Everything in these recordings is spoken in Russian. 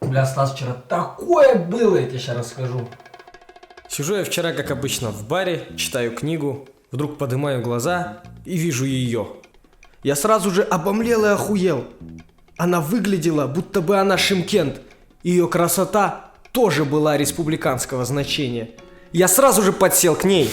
Бля, Стас, вчера такое было, я тебе сейчас расскажу. Сижу я вчера, как обычно, в баре, читаю книгу, вдруг поднимаю глаза и вижу ее. Я сразу же обомлел и охуел. Она выглядела, будто бы она Шымкент. Ее красота тоже была республиканского значения. Я сразу же подсел к ней.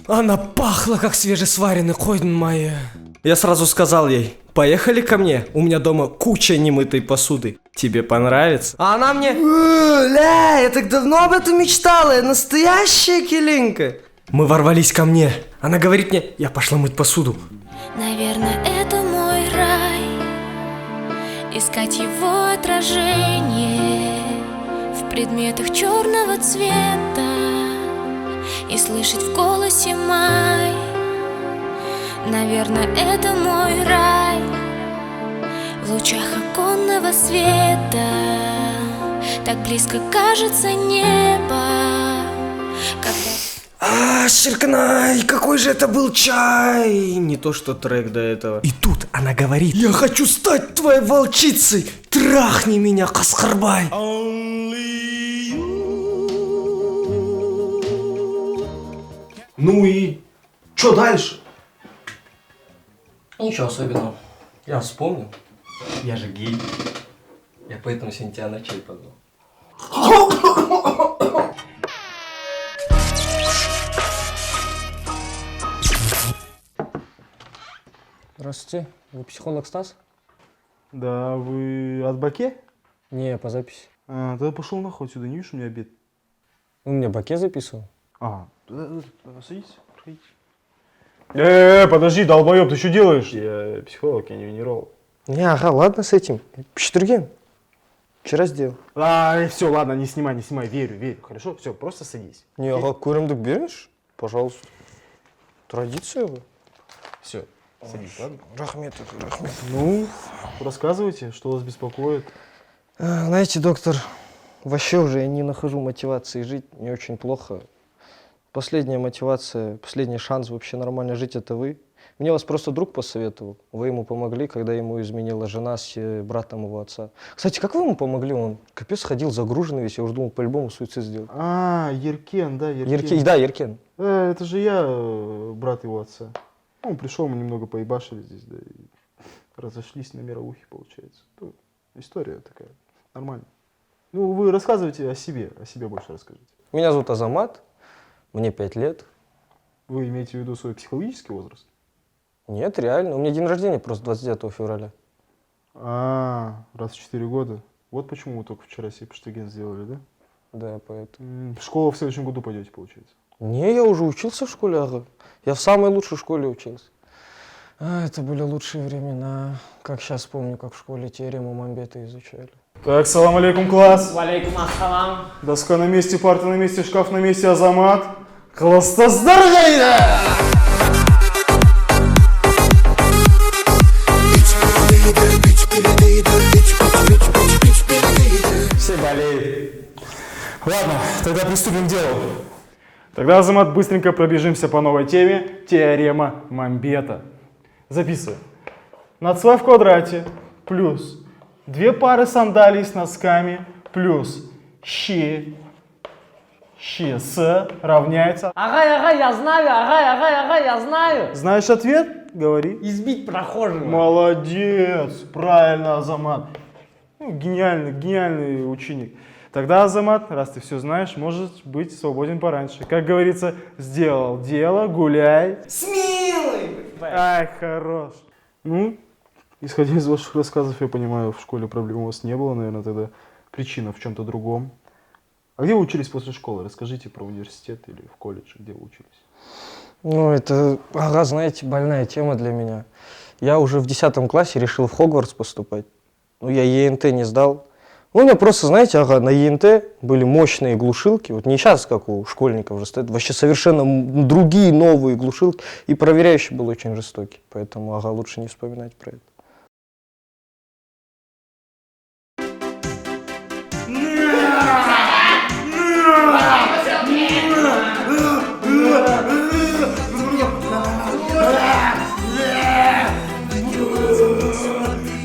Она пахла, как свежесваренный койн моя. Я сразу сказал ей: поехали ко мне, у меня дома куча немытой посуды. Тебе понравится? А она мне: ля, я так давно об этом мечтала, я настоящая килинка. Мы ворвались ко мне. Она говорит мне: я пошла мыть посуду. Наверное, это мой рай. Искать его отражение в предметах черного цвета и слышать в голосе май. Наверное, это мой рай. В лучах оконного света так близко кажется небо, когда... Ширкнай, какой же это был чай! Не то что трек до этого. И тут она говорит: я хочу стать твоей волчицей! Трахни меня, Каскарбай! Ну и что дальше? Ничего особенного. Я вспомнил. Я же гей. Я поэтому сегодня тебя на чай позвал. Здравствуйте, вы психолог Стас? Да, вы от Баке? Не, по записи. Тогда пошел нахуй отсюда, не видишь, у меня обед. Вы мне баке записывал? Садитесь, проходите. Подожди, долбоеб, ты что делаешь? Я психолог, я не венеролог. Не, ага, ладно с этим. Пштурген. Вчера сделал. Все, ладно, не снимай, верю, хорошо? Все, просто садись. Не, ага, курымдык берешь? Пожалуйста. Традиция вы. Все, садись, ладно? Рахмет. Ну, рассказывайте, что вас беспокоит. Знаете, доктор, вообще уже я не нахожу мотивации жить, мне очень плохо. Последняя мотивация, последний шанс вообще нормально жить — это вы. Мне вас просто друг посоветовал. Вы ему помогли, когда ему изменила жена с братом его отца. Кстати, как вы ему помогли? Он капец ходил загруженный весь, я уже думал, по-любому суицид сделать. Еркен, да, Еркен. Да, Еркен. Это же я, брат его отца. Он пришел, мы немного поебашили здесь, да, и разошлись на мировухе, получается. Ну, история такая, нормально. Ну, вы рассказывайте о себе больше расскажите. Меня зовут Азамат, мне 5 лет. Вы имеете в виду свой психологический возраст? Нет, реально, у меня день рождения просто 29 февраля. Раз в 4 года. Вот почему вы только вчера себе пштыген сделали, да? Да, поэтому. В школу в следующем году пойдете, получается? Не, я уже учился в школе, ага. Я в самой лучшей школе учился. Это были лучшие времена. Как сейчас помню, как в школе теорему Мамбета изучали. Так, салам алейкум, класс. Валейкум ассалам. Доска на месте, парта на месте, шкаф на месте, Азамат. Класста здоровья! Все болеют. Ладно, тогда приступим к делу. Тогда, Азамат, быстренько пробежимся по новой теме. Теорема Мамбета. Записываем. Нацла в квадрате плюс 2 пары сандалий с носками плюс щ с равняется... Ага, я знаю. Знаешь ответ? Говори. Избить прохожего. Молодец, правильно, Азамат. Ну, гениальный ученик. Тогда, Азамат, раз ты все знаешь, можешь быть свободен пораньше. Как говорится, сделал дело, гуляй. Смелый. Ай, хорош. Ну, исходя из ваших рассказов, я понимаю, в школе проблем у вас не было, наверное, тогда причина в чем-то другом. А где вы учились после школы? Расскажите про университет или в колледже, где вы учились. Ну, это, ага, знаете, больная тема для меня. Я уже в 10 классе решил в Хогвартс поступать. Ну, я ЕНТ не сдал. Ну, у меня просто, знаете, ага, на ЕНТ были мощные глушилки. Вот не сейчас, как у школьников уже стоят, вообще совершенно другие новые глушилки. И проверяющий был очень жестокий. Поэтому, ага, лучше не вспоминать про это.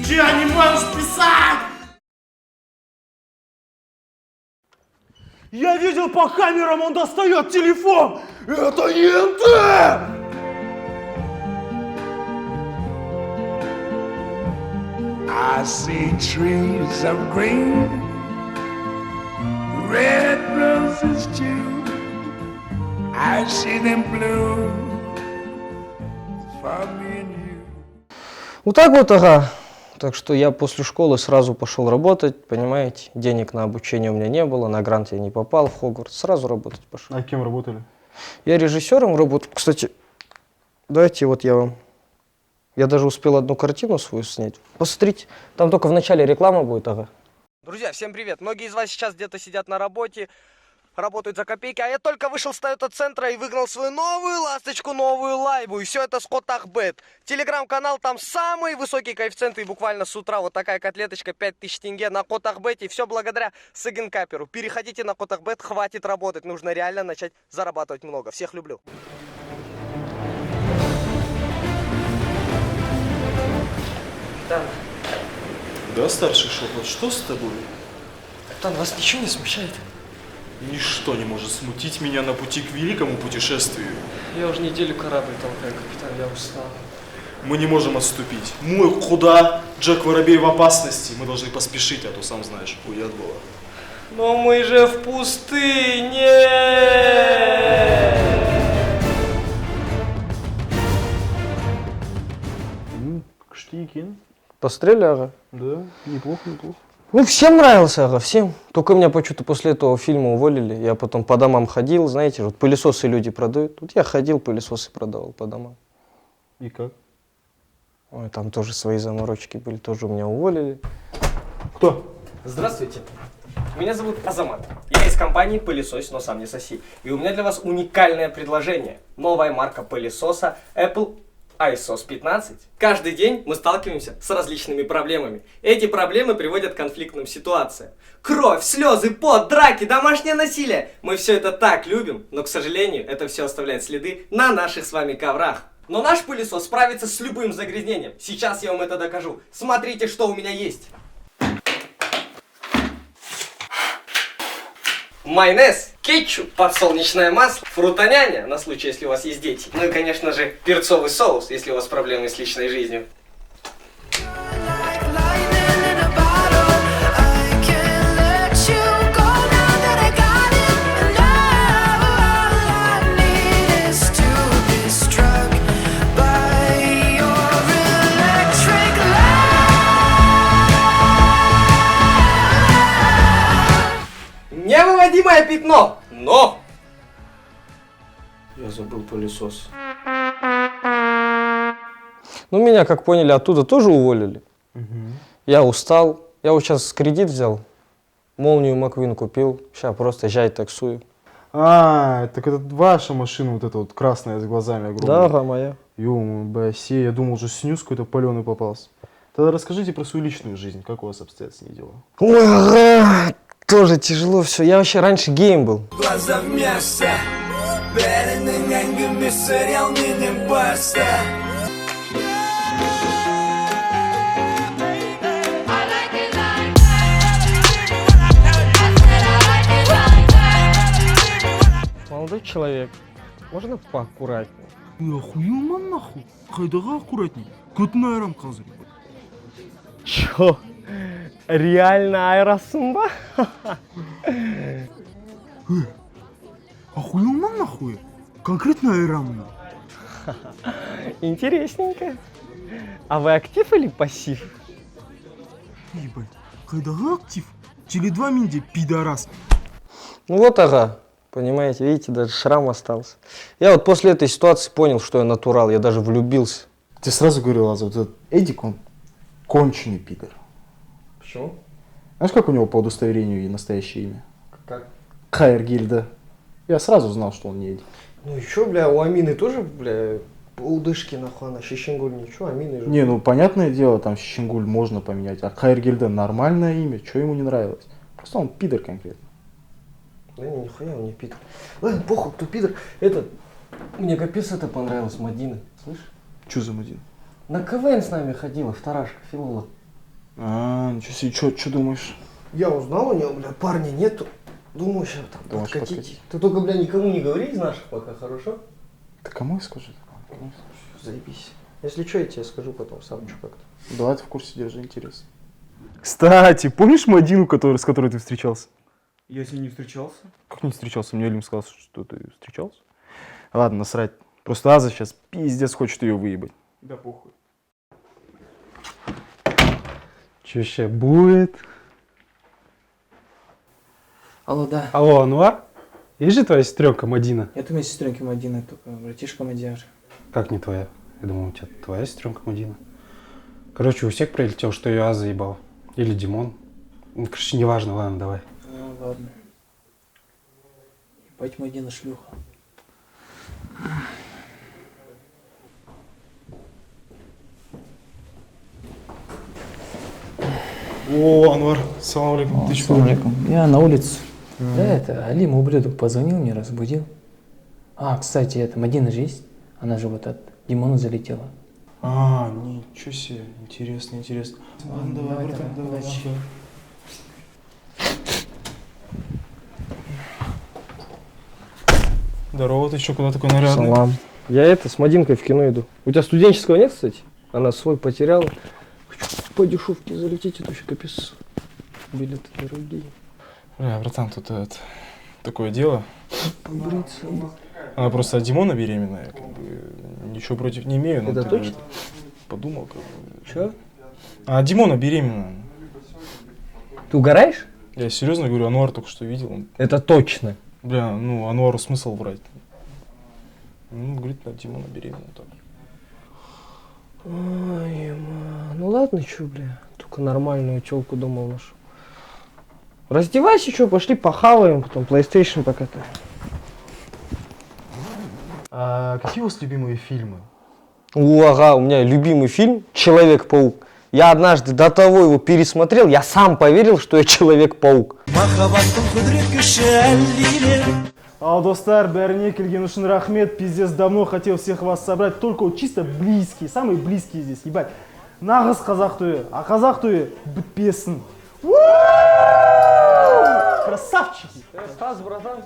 Че, не можешь писать? Я видел по камерам, он достает телефон! Это ЕНТ! I see trees of green, red roses too. I see them blue for me and you. Вот так вот, ага. Так что я после школы сразу пошел работать, понимаете. Денег на обучение у меня не было, на грант я не попал в Хогвартс. Сразу работать пошел. А кем работали? Я режиссером работаю. Кстати, дайте вот я вам... Я даже успел одну картину свою снять. Посмотрите, там только в начале реклама будет, ага. Друзья, всем привет. Многие из вас сейчас где-то сидят на работе, работают за копейки, а я только вышел с Toyota-центра и выгнал свою новую ласточку, новую лайбу. И все это с Котахбет. Телеграм-канал, там самые высокие коэффициенты. И буквально с утра вот такая котлеточка 5000 тенге на Котахбете. И все благодаря Сагенкаперу. Переходите на Котахбет, хватит работать. Нужно реально начать зарабатывать много. Всех люблю. Капитан, Да, старший шепот, что с тобой? капитан, вас ничего не смущает? Ничто не может смутить меня на пути к великому путешествию. Я уже неделю корабль толкаю, капитан, я устал. Мы не можем отступить. Мы куда? Джек Воробей в опасности. Мы должны поспешить, а то сам знаешь, хуят было. Но мы же в пустыне! Штикин. Пострели, ага. Да, неплохо, неплохо. Ну, всем нравился, ага, всем. Только меня почему-то после этого фильма уволили. Я потом по домам ходил, знаете, вот пылесосы люди продают. Вот я ходил, пылесосы продавал по домам. И как? Ой, там тоже свои заморочки были, тоже меня уволили. Кто? Здравствуйте. Меня зовут Азамат. Я из компании «Пылесос, но сам не соси». И у меня для вас уникальное предложение. Новая марка пылесоса Apple iSOS 15. Каждый день мы сталкиваемся с различными проблемами. Эти проблемы приводят к конфликтным ситуациям. Кровь, слезы, пот, драки, домашнее насилие. Мы все это так любим, но, к сожалению, это все оставляет следы на наших с вами коврах. Но наш пылесос справится с любым загрязнением. Сейчас я вам это докажу. Смотрите, что у меня есть. Майонез, кетчуп, подсолнечное масло, фрутоняня, на случай, если у вас есть дети. Ну и, конечно же, перцовый соус, если у вас проблемы с личной жизнью. Невыводимое пятно, но... Я забыл пылесос. Ну, меня, как поняли, оттуда тоже уволили. Я устал. Я вот сейчас кредит взял. Молнию Маквин купил. Сейчас просто езжай таксую. А, так это ваша машина, вот эта вот красная с глазами огромными. Да, ага, моя. Ё-моё, басе, я думал, уже снюс какой-то паленый попался. Тогда расскажите про свою личную жизнь, как у вас обстоят с ней дела? Ой, ага, тоже тяжело все. Я вообще раньше геем был. Глаза вместе, перед сериал мини-баста. Молодой человек, можно поаккуратнее? Охуел нахуй. Қайдағы аккуратней. Көтін айрам қазір. Чё? Реально айрасың ба? Охуел нахуй. Конкретно айрам. Интересненько. А вы актив или пассив? Ебать. Қайдағы актив? Теле2 менде пидорас. Ну вот, ага. Понимаете, видите, даже шрам остался. Я вот после этой ситуации понял, что я натурал, я даже влюбился. Ты сразу говорил, Лаза, вот этот Эдик, он конченый пидор. Почему? Знаешь, как у него по удостоверению и настоящее имя? Как? Хайргильда. Я сразу знал, что он не Эдик. Ну и чё, бля, у Амины тоже, бля, удышки нахуй, она Щещенгуль ничего, Амины же. Не, ну понятное дело, там Щенгуль можно поменять, а Хайргильда нормальное имя, что ему не нравилось? Просто он пидор конкретно. Да не, нихуя он не пидор. Ладно, похуй, кто пидор. Это, мне капец это понравилось, Мадина, слышь? Чё за Мадин? На КВН с нами ходила, вторашка, филолог. А, ничего себе, что думаешь? Я узнал у него, бля, парня нету. Думаю, сейчас там Думаешь, подкатить. подкатить? Ты только, бля, никому не говори из наших пока, хорошо? Ты кому я скажу? Кому я скажу? Заебись. Если что, я тебе скажу потом сам, что как-то. Давай ты в курсе держи, интерес. Кстати, помнишь Мадину, с которой ты встречался? Я с ней не встречался. Как не встречался? Мне Лим сказал, что ты встречался. Ладно, насрать. Просто Аза сейчас пиздец хочет ее выебать. Да похуй. Че сейчас будет? Алло, да. Алло, Анвар? Есть же твоя сестренка Мадина? Это у меня сестренка Мадина, только братишка Мадиар. Как не твоя? Я думал, у тебя твоя сестренка Мадина. Короче, у всех прилетел, что ее Аза ебал. Или Димон. Ну, короче, неважно, ладно, давай. Ну, ладно. Ебать, Мадина шлюха. О, Анвар, салам алейкум. Ты чё? Я на улице. Да, это Алим, ублюдок, позвонил мне, разбудил. А, кстати, это Мадина же есть? Она же вот от Димона залетела. А, ничего себе, интересно, интересно. Ладно, давай, братан, давай. удачи. Здорово, ты чё, куда такой нарядный? Салам. Я с Мадинкой в кино иду. У тебя студенческого нет, кстати? Она свой потеряла. Хочу по дешевке залететь, это вообще капец. Билеты дорогие. Бля, братан, тут такое дело. Побриться бы. Она просто от Димона беременная, как бы, ничего против не имею. Но Это ты точно? Подумал, как бы. Чё? А от Димона беременная. Ты угораешь? Я серьезно говорю, Анвар только что видел. Он, Это точно. бля, ну, Анвару смысл врать. Ну, говорит, от Димона беременная так. Ой, ну ладно, чё, бля. Только нормальную тёлку дома нашу. Раздевайся, чё, пошли похаваем, потом PlayStation покатаем. А какие у вас любимые фильмы? Ага, у меня любимый фильм «Человек-паук». Я однажды до того его пересмотрел, я сам поверил, что я Человек-паук. Ал достар, бәріне келген үшін рахмет. Пиздец, давно хотел всех вас собрать, только вот чисто близкие, самые близкие здесь, ебать. Нағыз қазақ тойы, а қазақ тойы бітпесін. Красавчики! Стас, братан.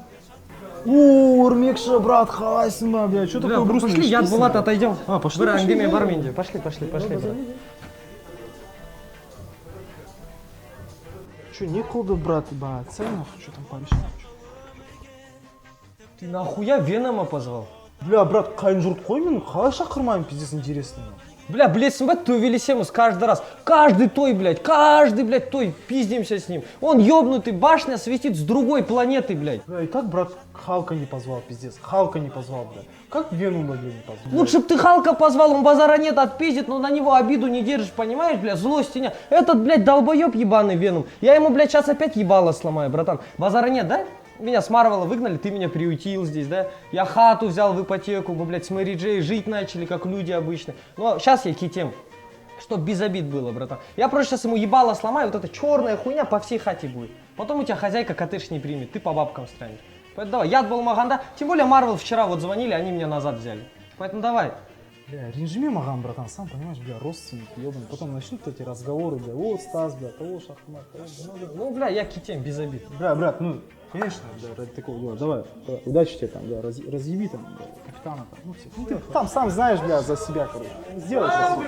О, Урмекші, брат, қалайсың ба, бля, что такое грустное? Пошли, я от Булата отойдем. А, пошли, Брат, пошли, Андемия да. Барменде. Пошли, брат. Че, не куда, брат, ба, ценах, что там порешил? Ты нахуя Венома позвал? Бля, брат, қайын жұрт қой мен, қалай шақырмайым, пиздец, интересно. Бля, білесің ба, той Велисемус каждый раз. Каждый той, блядь, той, пиздимся с ним. Он ёбнутый, башня светит с другой планеты, блядь. Бля, и так, брат, Халка не позвал, пиздец, Халка не позвал, бля. Как Венома, бля, не позвал? Лучше б ты Халка позвал, он базара нет, отпиздит, но на него обиду не держишь, понимаешь, бля, злости нет. Этот, блядь, долбоёб ебаный Веном. Я ему, блядь, сейчас опять ебало сломаю, братан. Базара нет, да? Меня с Марвела выгнали, ты меня приютил здесь, да? Я хату взял в ипотеку, мы, блядь, с Мэри Джей жить начали, как люди обычно. Но сейчас я китем, чтоб без обид было, братан. Я просто сейчас ему ебало сломаю, вот эта черная хуйня по всей хате будет. Потом у тебя хозяйка коттедж не примет, ты по бабкам странишь. Поэтому давай, я был Маганда, тем более Марвел вчера вот звонили, они меня назад взяли. Поэтому давай. Бля, режиме Маган, братан, сам понимаешь, бля, родственники, ебаный. Потом начнут эти разговоры, бля, вот Стас, бля, того Шахмат, Ну, бля, я китем, без обид. Бля, брат, ну, конечно, да, ради такого дела. Давай, удачи тебе там, да, разъеби там, бля, капитана там, ну, все. Ну, ты там сам знаешь, бля, за себя, короче. Сделай сейчас.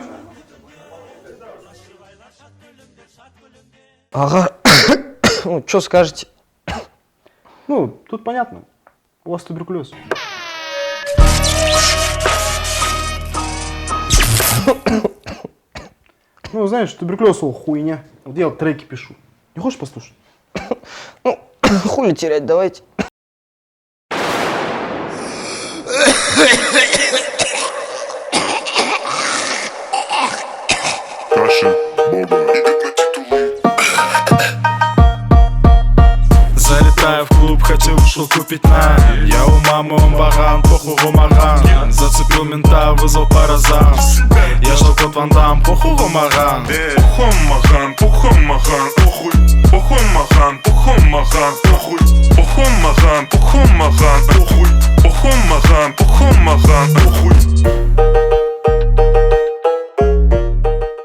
Ага. Ну, что скажете? Ну, тут понятно. У вас туберкулез. Ну, знаешь, туберкулез — хуйня. Вот я вот треки пишу. Не хочешь послушать? Ну, хули терять, давайте. Залетаю в клуб, хотел ушел купить найм. Я у мамы, он баган, похуй Маган. Зацепил мента, вызвал паразанс. Я ждал кот Ван Дам, похуй Маган. Похуй Маган, похуй. Похуй Маган, похуй Маган, похуй. Похуй Маган, похуй Маган, похуй. Похуй Маган, похуй Маган, похуй.